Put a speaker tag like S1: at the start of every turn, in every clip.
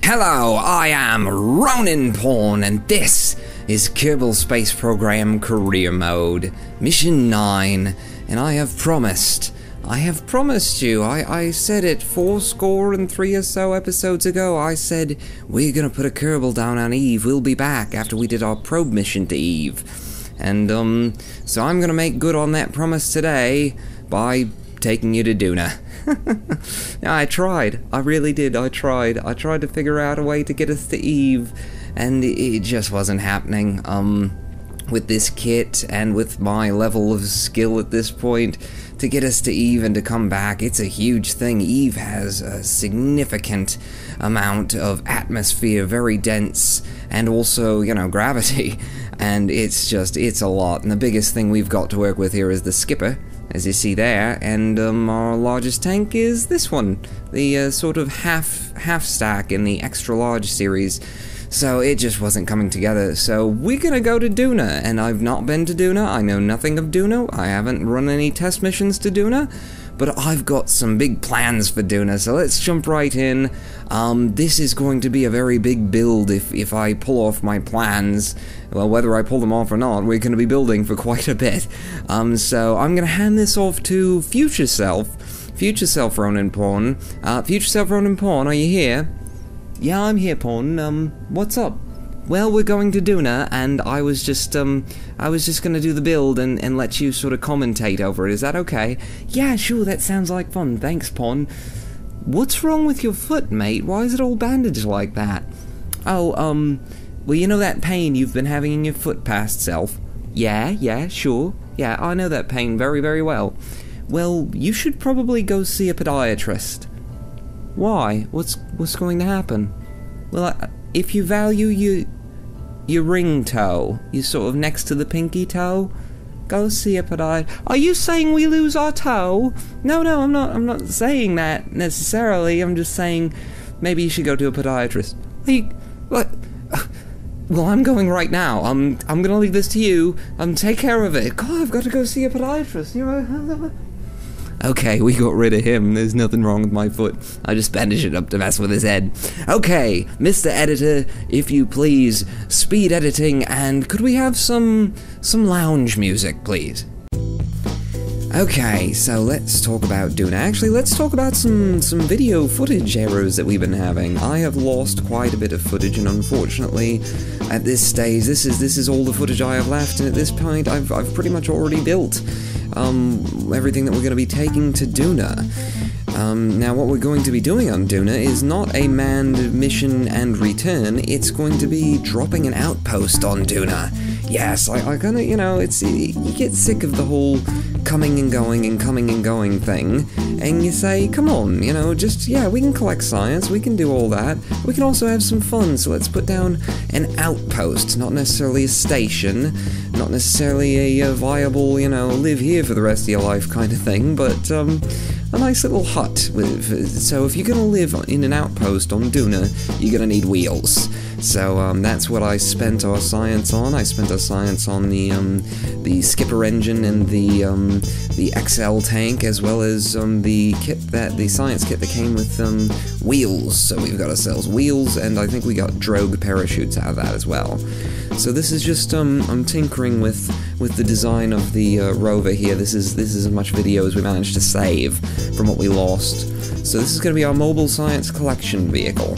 S1: Hello, I am Ronin Pawn, and this is Kerbal Space Program Career Mode, Mission 9, and I have promised you, I said it 403 or so episodes ago, I said, we're gonna put a Kerbal down on Eve, we'll be back after we did our probe mission to Eve. And, so I'm gonna make good on that promise today by taking you to Duna. I tried. I really did. I tried to figure out a way to get us to Eve, and it just wasn't happening. With this kit and with my level of skill at this point, to get us to Eve and to come back, it's a huge thing. Eve has a significant amount of atmosphere, very dense, and also, you know, gravity. And it's a lot. And the biggest thing we've got to work with here is the skipper, as you see there, and our largest tank is this one, the sort of half stack in the extra large series. So it just wasn't coming together. So we're gonna go to Duna, and I've not been to Duna. I know nothing of Duna. I haven't run any test missions to Duna, but I've got some big plans for Duna. So let's jump right in. This is going to be a very big build if I pull off my plans. Well, whether I pull them off or not, we're going to be building for quite a bit. So I'm going to hand this off to Future Self Ronin Pawn. Future Self Ronin Pawn, are you here? Yeah, I'm here, Pawn. What's up? Well, we're going to Duna, and I was just gonna do the build and let you sort of commentate over it. Is that okay? Yeah, sure, that sounds like fun. Thanks, Pawn. What's wrong with your foot, mate? Why is it all bandaged like that? Oh, well, you know that pain you've been having in your foot, past self? Yeah, sure. Yeah, I know that pain very, very well. Well, you should probably go see a podiatrist. Why? What's going to happen? Well, if you value your ring toe, you're sort of next to the pinky toe, go see a podiatrist. Are you saying we lose our toe? No, I'm not saying that necessarily. I'm just saying maybe you should go to a podiatrist. What? Well, I'm going right now. I'm gonna leave this to you. Take care of it. God, I've got to go see a podiatrist. You know. Okay, we got rid of him. There's nothing wrong with my foot. I just bandaged it up to mess with his head. Okay, Mr. Editor, if you please, speed editing, and could we have some lounge music, please? Okay, so let's talk about Duna. Actually, let's talk about some video footage errors that we've been having. I have lost quite a bit of footage, and unfortunately, at this stage, this is all the footage I have left, and at this point, I've pretty much already built everything that we're going to be taking to Duna. Now what we're going to be doing on Duna is not a manned mission and return, it's going to be dropping an outpost on Duna. Yes, I kinda, you know, you get sick of the whole coming and going thing, and you say, come on, you know, yeah, we can collect science, we can do all that, we can also have some fun, so let's put down an outpost, not necessarily a station, not necessarily a viable, you know, live here for the rest of your life kind of thing, but, a nice little hut. So if you're gonna live in an outpost on Duna, you're gonna need wheels. So that's what I spent our science on. I spent our science on the skipper engine and the XL tank, as well as the science kit that came with wheels. So we've got ourselves wheels, and I think we got drogue parachutes out of that as well. So this is just I'm tinkering with the design of the Rover here. This is as much video as we managed to save from what we lost. So this is going to be our mobile science collection vehicle.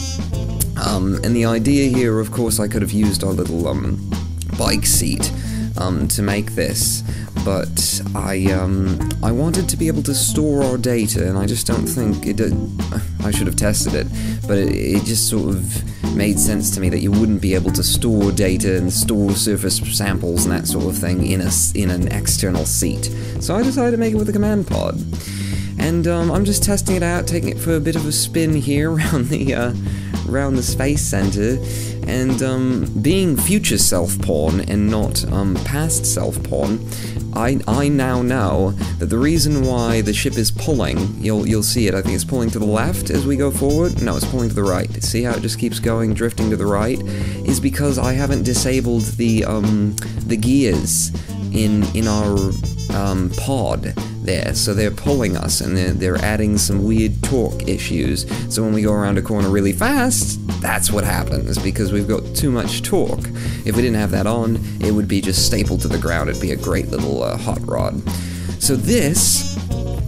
S1: And the idea here, of course, I could have used our little bike seat to make this, but I wanted to be able to store our data, and I just don't think it did. I should have tested it, but it just sort of made sense to me that you wouldn't be able to store data and store surface samples and that sort of thing in an external seat. So I decided to make it with a command pod. And I'm just testing it out, taking it for a bit of a spin here around the Space Center, and being future self-pawn and not past self-pawn, I now know that the reason why the ship is pulling, you'll see it, I think it's pulling to the left as we go forward, no, it's pulling to the right, see how it just keeps going, drifting to the right, is because I haven't disabled the gears in our pod. there, so they're pulling us, and they're adding some weird torque issues. So when we go around a corner really fast, that's what happens, because we've got too much torque. If we didn't have that on, it would be just stapled to the ground. It'd be a great little hot rod. So this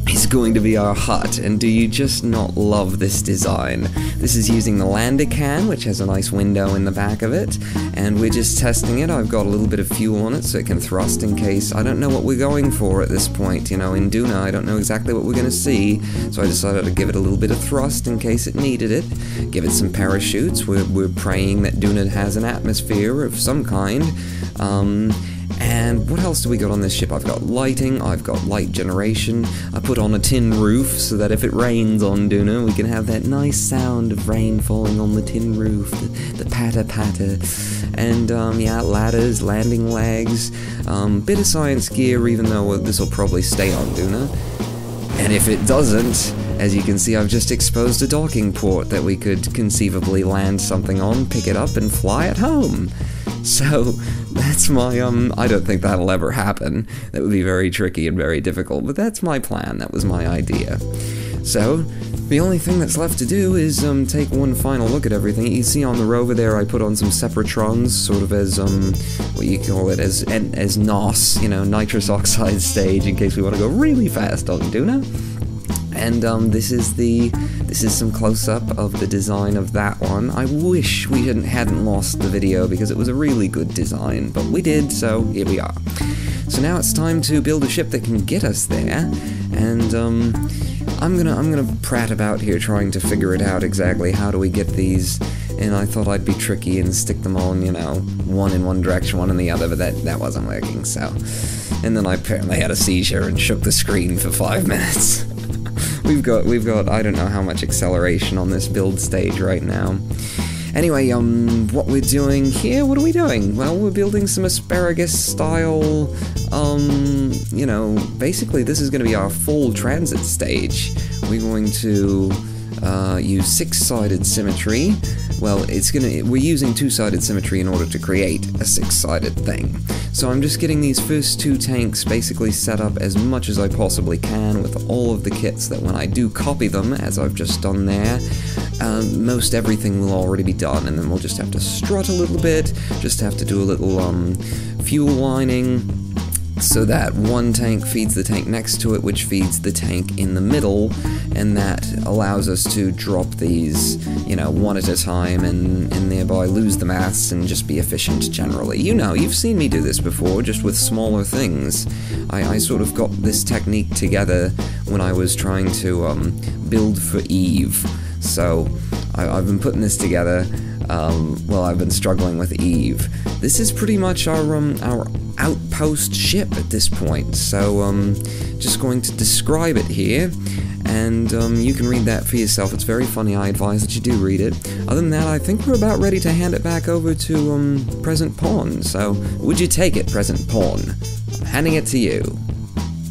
S1: is going to be our hut, and do you just not love this design? This is using the lander can, which has a nice window in the back of it, and we're just testing it. I've got a little bit of fuel on it so it can thrust in case. I don't know what we're going for at this point, you know, in Duna I don't know exactly what we're going to see, so I decided to give it a little bit of thrust in case it needed it. Give it some parachutes. We're praying that Duna has an atmosphere of some kind. And what else do we got on this ship? I've got lighting, I've got light generation, I put on a tin roof so that if it rains on Duna, we can have that nice sound of rain falling on the tin roof, the patter-patter, and yeah, ladders, landing legs, bit of science gear, even though this will probably stay on Duna. And if it doesn't, as you can see, I've just exposed a docking port that we could conceivably land something on, pick it up, and fly it home. So, that's my, I don't think that'll ever happen. That would be very tricky and very difficult, but that's my plan. That was my idea. So, the only thing that's left to do is, take one final look at everything. You see on the Rover there, I put on some separatrons, sort of as, what you call it, as NOS, you know, nitrous oxide stage, in case we want to go really fast on Duna. And this is some close-up of the design of that one. I wish we hadn't lost the video because it was a really good design, but we did, so here we are. So now it's time to build a ship that can get us there, and I'm gonna prat about here trying to figure it out exactly how do we get these. And I thought I'd be tricky and stick them on, you know, one in one direction, one in the other, but that wasn't working. So, and then I apparently had a seizure and shook the screen for 5 minutes. We've got, I don't know how much acceleration on this build stage right now. Anyway, what we're doing here, what are we doing? Well, we're building some asparagus-style, you know, basically this is going to be our full transit stage. We're going to use 6-sided symmetry. Well, we're using 2-sided symmetry in order to create a 6-sided thing. So I'm just getting these first 2 tanks basically set up as much as I possibly can with all of the kits that when I do copy them, as I've just done there, most everything will already be done, and then we'll just have to strut a little bit, just have to do a little fuel lining, so that one tank feeds the tank next to it, which feeds the tank in the middle, and that allows us to drop these, you know, one at a time, and thereby lose the mass and just be efficient generally. You know, you've seen me do this before, just with smaller things. I sort of got this technique together when I was trying to build for Eve. So, I've been putting this together, well, I've been struggling with Eve. This is pretty much our outpost ship at this point, so just going to describe it here, and you can read that for yourself. It's very funny, I advise that you do read it. Other than that, I think we're about ready to hand it back over to Present Pawn, so would you take it, Present Pawn? I'm handing it to you.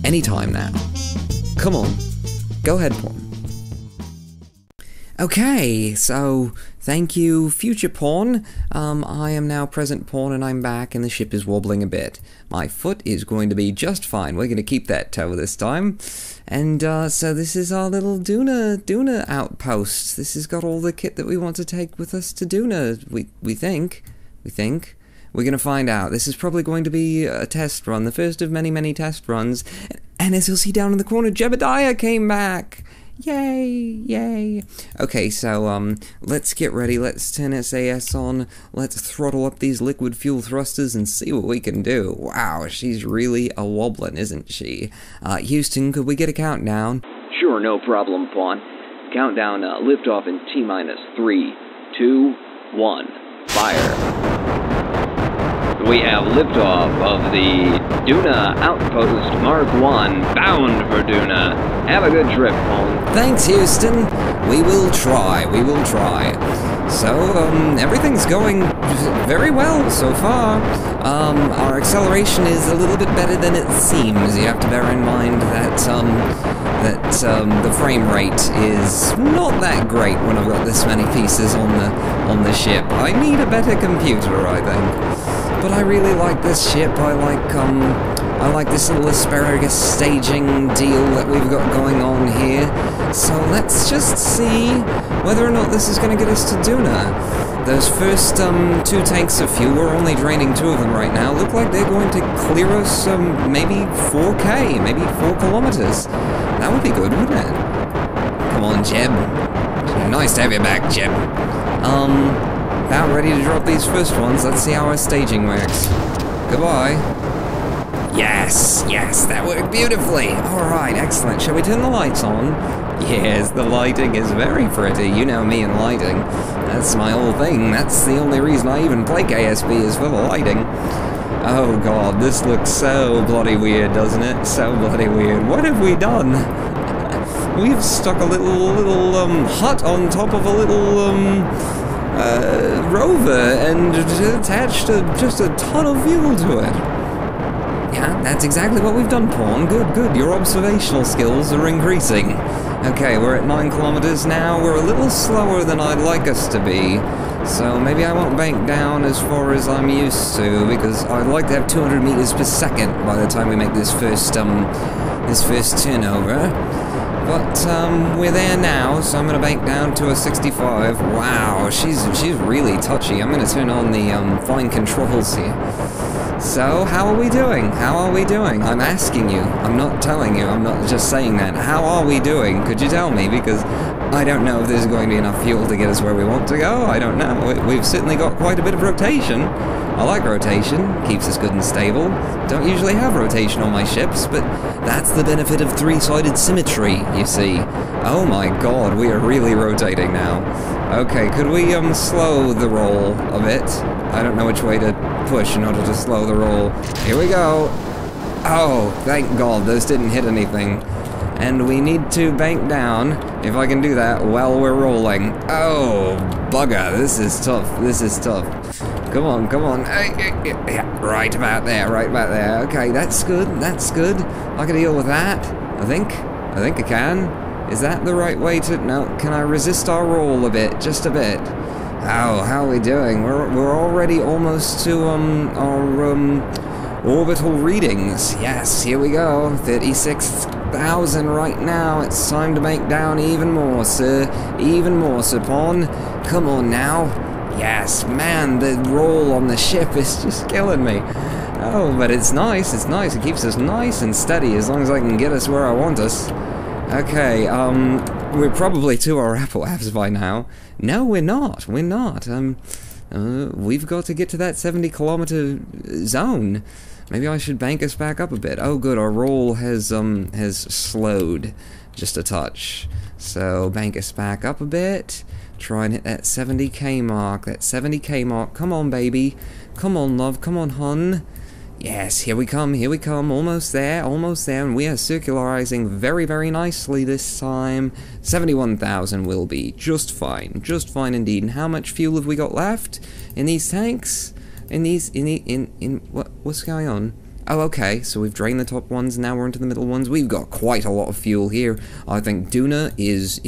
S1: Anytime now. Come on, go ahead, Pawn. Okay, so thank you, Future Pawn. I am now Present Pawn, and I'm back, and the ship is wobbling a bit. My foot is going to be just fine. We're going to keep that toe this time. And so this is our little Duna outpost. This has got all the kit that we want to take with us to Duna. We think. We're going to find out. This is probably going to be a test run, the first of many, many test runs. And as you'll see down in the corner, Jebediah came back. Yay, yay. Okay, so, let's get ready, let's turn SAS on, let's throttle up these liquid fuel thrusters and see what we can do. Wow, she's really a wobbling, isn't she? Houston, could we get a countdown?
S2: Sure, no problem, Pawn. Countdown, liftoff in T-3, 2, 1, fire. We have liftoff of the Duna Outpost Mark 1, bound for Duna. Have a good trip, Pawn.
S1: Thanks, Houston. We will try. So, everything's going very well so far. Our acceleration is a little bit better than it seems. You have to bear in mind that, the frame rate is not that great when I've got this many pieces on the ship. I need a better computer, I think. But I really like this ship. I like I like this little asparagus staging deal that we've got going on here. So let's just see whether or not this is going to get us to Duna. Those first 2 tanks of fuel, we're only draining 2 of them right now, look like they're going to clear us maybe 4K, maybe 4 kilometers. That would be good, wouldn't it? Come on, Jeb. Nice to have you back, Jeb. About ready to drop these first ones. Let's see how our staging works. Goodbye. Yes, yes, that worked beautifully. Alright, excellent. Shall we turn the lights on? Yes, the lighting is very pretty. You know me and lighting. That's my whole thing. That's the only reason I even play KSP is for the lighting. Oh god, this looks so bloody weird, doesn't it? So bloody weird. What have we done? We've stuck a little hut on top of a little Rover and attached just a ton of fuel to it. Yeah, that's exactly what we've done, Pawn. Good, good. Your observational skills are increasing. Okay, we're at 9 kilometers now. We're a little slower than I'd like us to be. So maybe I won't bank down as far as I'm used to, because I'd like to have 200 meters per second by the time we make this first turnover. But we're there now, so I'm gonna bank down to a 65. Wow, she's really touchy. I'm gonna turn on the fine controls here. So, how are we doing? How are we doing? I'm asking you. I'm not telling you. I'm not just saying that. How are we doing? Could you tell me? Because I don't know if there's going to be enough fuel to get us where we want to go. I don't know. We've certainly got quite a bit of rotation. I like rotation. Keeps us good and stable. Don't usually have rotation on my ships, but that's the benefit of three-sided symmetry, you see. Oh my god, we are really rotating now. Okay, could we slow the roll a bit? I don't know which way to push in order to slow the roll. Here we go. Oh, thank god, those didn't hit anything. And we need to bank down, if I can do that, while we're rolling. Oh, bugger, this is tough, this is tough. Come on, come on. Yeah, right about there, right about there. Okay, that's good, that's good. I can deal with that, I think I can. Is that the right way to... No, can I resist our roll a bit, just a bit? How are we doing? We're already almost to our orbital readings. Yes, here we go. 36,000 right now. It's time to bank down even more, sir. Even more, Sir Pawn. Come on now. Yes, man, the roll on the ship is just killing me. Oh, but it's nice, it's nice. It keeps us nice and steady as long as I can get us where I want us. Okay, we're probably to our Apple apps by now. No, we're not. We're not. We've got to get to that 70-kilometer zone. Maybe I should bank us back up a bit. Oh, good. Our roll has slowed just a touch. So bank us back up a bit. Try and hit that 70k mark. That 70k mark. Come on, baby. Come on, love. Come on, hun. Yes, here we come, almost there, and we are circularizing very, very nicely this time. 71,000 will be just fine indeed. And how much fuel have we got left in these tanks? What's going on? Oh, okay, so we've drained the top ones, now we're into the middle ones. We've got quite a lot of fuel here. I think Duna is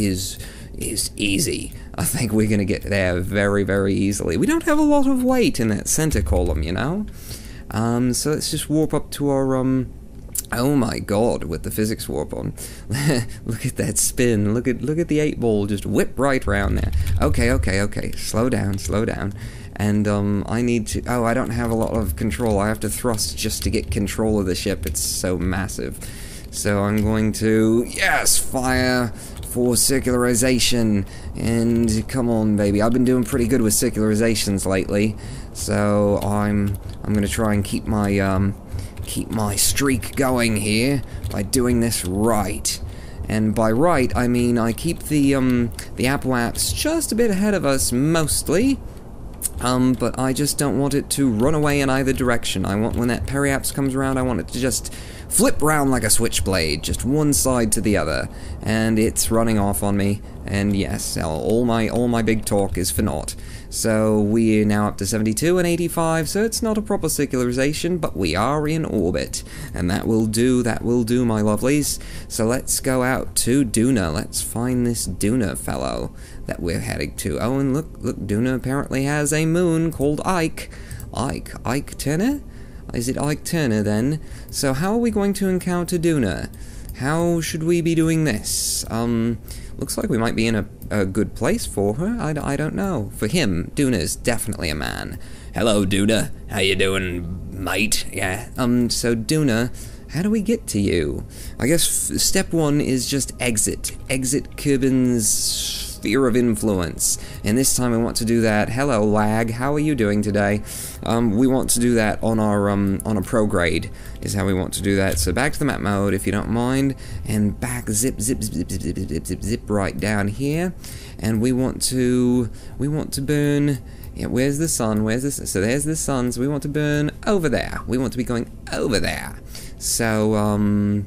S1: easy. I think we're gonna get there very, very easily. We don't have a lot of weight in that center column, you know? So let's just warp up to our, oh my god, with the physics warp on. Look at that spin, look at the 8-ball just whip right round there. Okay, slow down. And, I need to, oh, I don't have a lot of control, I have to thrust just to get control of the ship, it's so massive. So I'm going to, yes, fire for circularization, and come on, baby. I've been doing pretty good with circularizations lately, so I'm gonna try and keep my streak going here by doing this right. And by right, I mean I keep the Apple apps just a bit ahead of us mostly. But I just don't want it to run away in either direction. I want, when that periapse comes around, I want it to just flip round like a switchblade, just one side to the other. And it's running off on me, and yes, all my big talk is for naught. So we're now up to 72 and 85, so it's not a proper circularization, but we are in orbit. And that will do, my lovelies. So let's go out to Duna. Let's find this Duna fellow that we're heading to. Oh, and look, Duna apparently has a moon called Ike. Ike Turner? Is it Ike Turner, then? So how are we going to encounter Duna? How should we be doing this? Looks like we might be in a good place for her. I don't know. For him, Duna's definitely a man. Hello, Duna. How you doing, mate? Yeah. So Duna, how do we get to you? I guess step one is just exit. Exit Kerbin's sphere of influence. And this time we want to do that. Hello, Lag. How are you doing today? We want to do that on our on a prograde is how we want to do that. So back to the map mode, if you don't mind, and back zip right down here. And we want to burn. Yeah, where's the sun? Where's this? So there's the sun. So we want to burn over there. We want to be going over there. So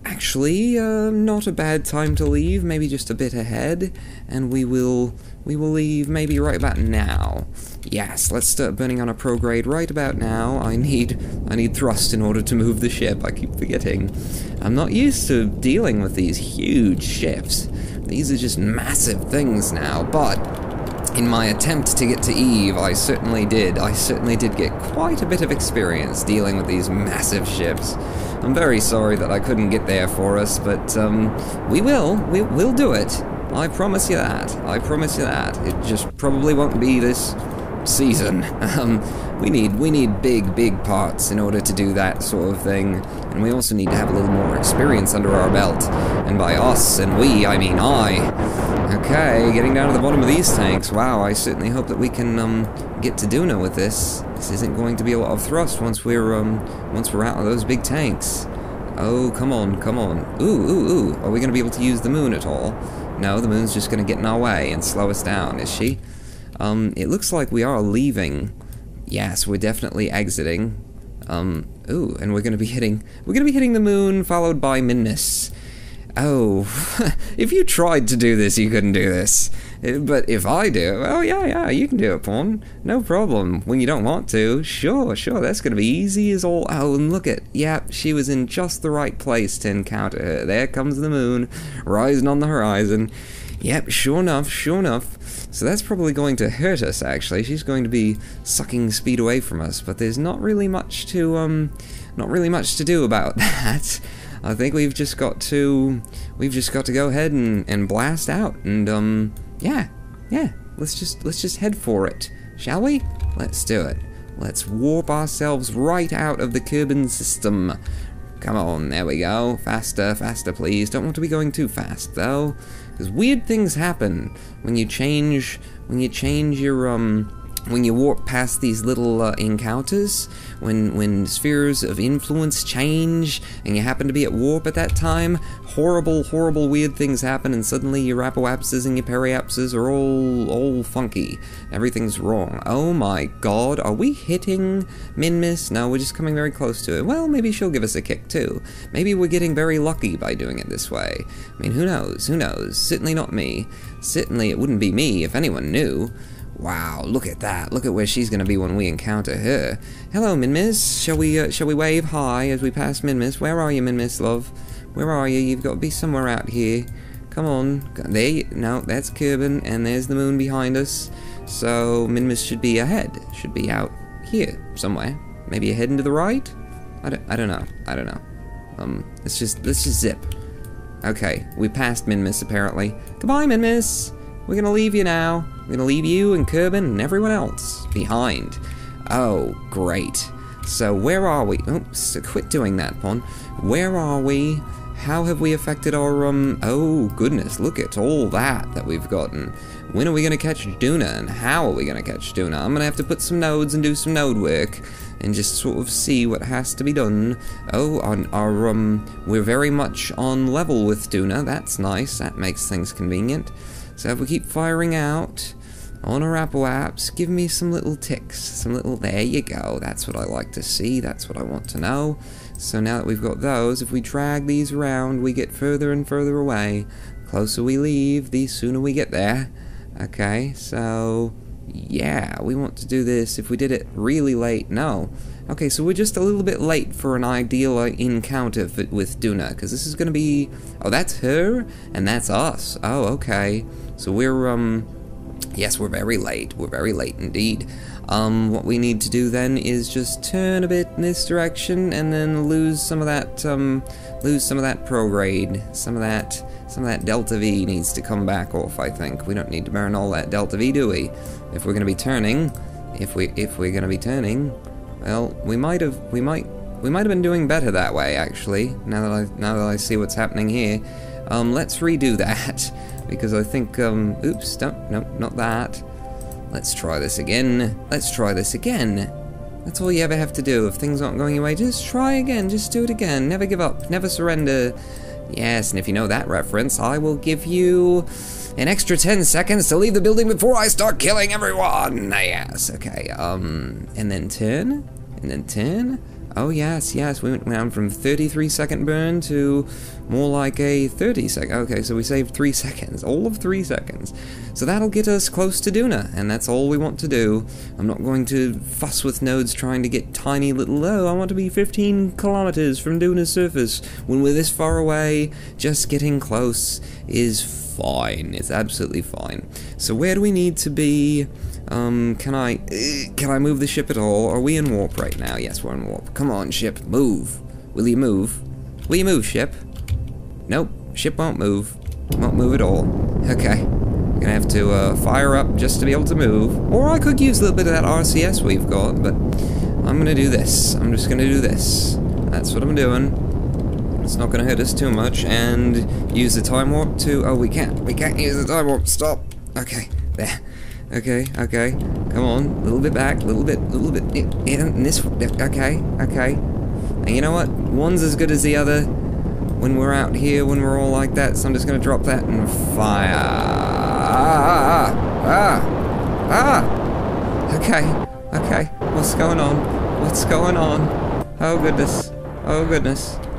S1: actually, not a bad time to leave. Maybe just a bit ahead, and we will leave maybe right about now. Yes, let's start burning on a prograde right about now. I need thrust in order to move the ship. I keep forgetting. I'm not used to dealing with these huge ships. These are just massive things now, but in my attempt to get to Eve, I certainly did get quite a bit of experience dealing with these massive ships. I'm very sorry that I couldn't get there for us, but we'll do it. I promise you that. I promise you that. It just probably won't be this season. We need big parts in order to do that sort of thing, and we also need to have a little more experience under our belt. And by us and we, I mean I. Okay, getting down to the bottom of these tanks. Wow, I certainly hope that we can get to Duna with this. This isn't going to be a lot of thrust once we're out of those big tanks. Oh, come on, come on. Ooh. Are we going to be able to use the moon at all? No, the moon's just going to get in our way and slow us down, is she? It looks like we are leaving. Yes, we're definitely exiting. Ooh, and we're going to be hitting the moon, followed by Minmus. Oh, if you tried to do this, you couldn't do this. But if I do, oh yeah, you can do it, Pawn. No problem. When you don't want to, sure, that's gonna be easy as all. Oh, and look at, yep, she was in just the right place to encounter her. There comes the moon, rising on the horizon. Yep, sure enough. So that's probably going to hurt us, actually. She's going to be sucking speed away from us, but there's not really much to do about that. I think we've just got to go ahead and blast out, and yeah, let's just head for it, shall we? Let's do it. Let's warp ourselves right out of the Kerbin system. Come on, there we go. Faster, please. Don't want to be going too fast though, because weird things happen when you change your when you warp past these little encounters, when spheres of influence change, and you happen to be at warp at that time, horrible weird things happen, and suddenly your apoapses and your periapses are all funky. Everything's wrong. Oh my god, are we hitting Minmus? No, we're just coming very close to it. Well, maybe she'll give us a kick too. Maybe we're getting very lucky by doing it this way. I mean, who knows? Certainly not me. Certainly it wouldn't be me if anyone knew. Wow, look at that. Look at where she's going to be when we encounter her. Hello, Minmus. Shall we wave hi as we pass Minmus? Where are you, Minmus, love? Where are you? You've got to be somewhere out here. Come on. There. No, that's Kerbin, and there's the moon behind us. So Minmus should be ahead. Should be out here somewhere. Maybe ahead and to the right? I don't know. Let's just zip. Okay, we passed Minmus apparently. Goodbye, Minmus. We're gonna leave you now. We're gonna leave you and Kerbin and everyone else behind. Oh, great. So where are we? Oops, quit doing that, Pawn. Where are we? How have we affected our, oh goodness, look at all that we've gotten. When are we gonna catch Duna, and how are we gonna catch Duna? I'm gonna have to put some nodes and do some node work, and just sort of see what has to be done. Oh, we're very much on level with Duna. That's nice. That makes things convenient. So if we keep firing out on our apoaps, give me some little ticks, there you go, that's what I like to see, that's what I want to know. So now that we've got those, if we drag these around, we get further and further away. The closer we leave, the sooner we get there. Okay, so yeah, we want to do this. If we did it really late, no. Okay, so we're just a little bit late for an ideal encounter with Duna, because this is going to be... Oh, that's her, and that's us. Oh, okay. So we're Yes, we're very late. We're very late indeed. What we need to do then is just turn a bit in this direction and then lose some of that prograde. Some of that delta V needs to come back off, I think. We don't need to burn all that delta V, do we? If we're gonna be turning, well, we might have been doing better that way, actually. Now that I see what's happening here. Let's redo that. Because I think, oops, no, not that. Let's try this again. Let's try this again. That's all you ever have to do. If things aren't going your way, just try again. Just do it again. Never give up. Never surrender. Yes, and if you know that reference, I will give you an extra 10 seconds to leave the building before I start killing everyone. Yes, okay. And then turn. And then turn. Oh, yes, we went down from 33-second burn to more like a 30-second. Okay, so we saved 3 seconds, all of 3 seconds. So that'll get us close to Duna, and that's all we want to do. I'm not going to fuss with nodes trying to get tiny little, oh, I want to be 15 kilometers from Duna's surface. When we're this far away, just getting close is fine. It's absolutely fine. So where do we need to be? Can I move the ship at all? Are we in warp right now? Yes, we're in warp. Come on, ship, move. Will you move? Will you move, ship? Nope, ship won't move. Won't move at all. Okay. We're gonna have to fire up just to be able to move. Or I could use a little bit of that RCS we've got, but I'm gonna do this. I'm just gonna do this. That's what I'm doing. It's not gonna hurt us too much, and use the time warp to... Oh, we can't use the time warp. Stop. Okay, there. Okay, come on, a little bit back, a little bit, in this, okay. And you know what, one's as good as the other when we're out here, when we're all like that, so I'm just gonna drop that and fire. Okay, what's going on? Oh goodness.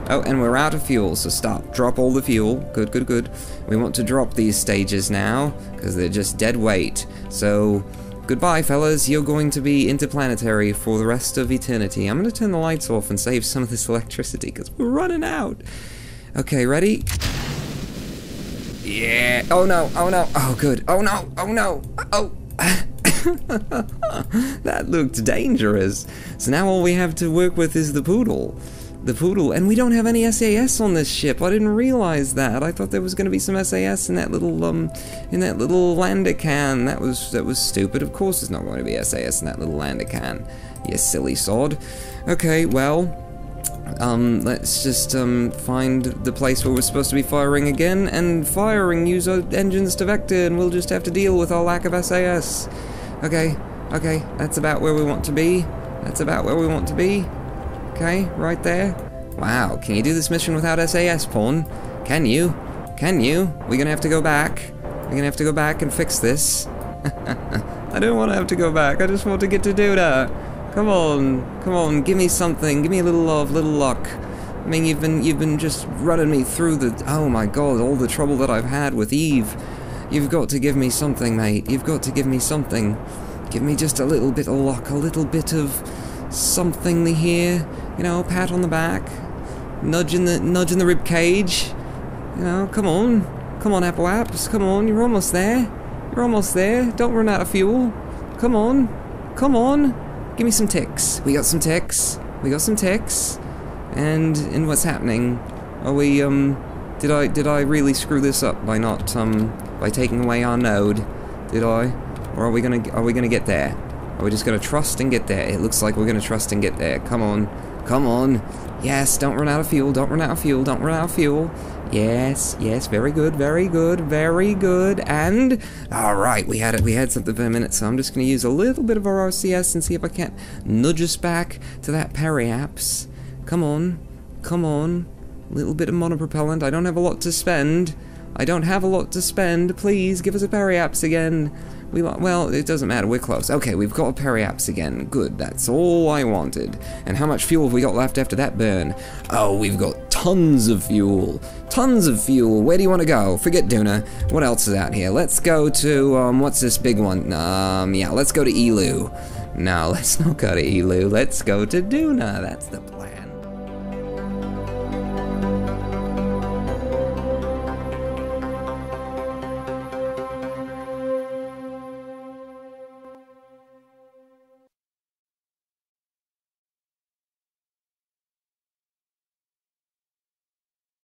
S1: Oh, and we're out of fuel, so stop. Drop all the fuel. Good. We want to drop these stages now, because they're just dead weight. So, goodbye, fellas. You're going to be interplanetary for the rest of eternity. I'm going to turn the lights off and save some of this electricity, because we're running out. Okay, ready? Yeah. Oh, no. Oh, good. Oh, no. Oh. That looked dangerous. So now all we have to work with is the poodle. And we don't have any SAS on this ship. I didn't realize that. I thought there was going to be some SAS in that little lander can. That was stupid. Of course there's not going to be SAS in that little lander can. You silly sod. Okay, well, let's just find the place where we're supposed to be firing again, and use our engines to vector, and we'll just have to deal with our lack of SAS. Okay, that's about where we want to be. Okay, right there. Wow, can you do this mission without SAS, Pawn? Can you? We're gonna have to go back. And fix this. I don't want to have to go back. I just want to get to Duna. Come on, give me something. Give me a little love, little luck. I mean, you've been just running me through the... Oh my god, all the trouble that I've had with Eve. You've got to give me something, mate. You've got to give me something. Give me just a little bit of luck, a little bit of something here. You know, pat on the back, nudge in the rib cage. You know, come on, Apple Apps, come on, you're almost there. Don't run out of fuel. Come on, give me some ticks. We got some ticks. And what's happening? Are we did I really screw this up by not by taking away our node? Did I? Or are we gonna get there? Are we just gonna trust and get there? It looks like we're gonna trust and get there. Come on. Yes, don't run out of fuel. Yes, very good. And alright, we had something for a minute, so I'm just gonna use a little bit of our RCS and see if I can't nudge us back to that periapse. Come on. Little bit of monopropellant. I don't have a lot to spend. Please give us a periapse again. Well, it doesn't matter, we're close. Okay, we've got a periapse again. Good, that's all I wanted. And how much fuel have we got left after that burn? Oh, we've got tons of fuel. Where do you want to go? Forget Duna. What else is out here? Let's go to, what's this big one? Yeah, let's go to Elu. No, let's not go to Elu. Let's go to Duna. That's the plan.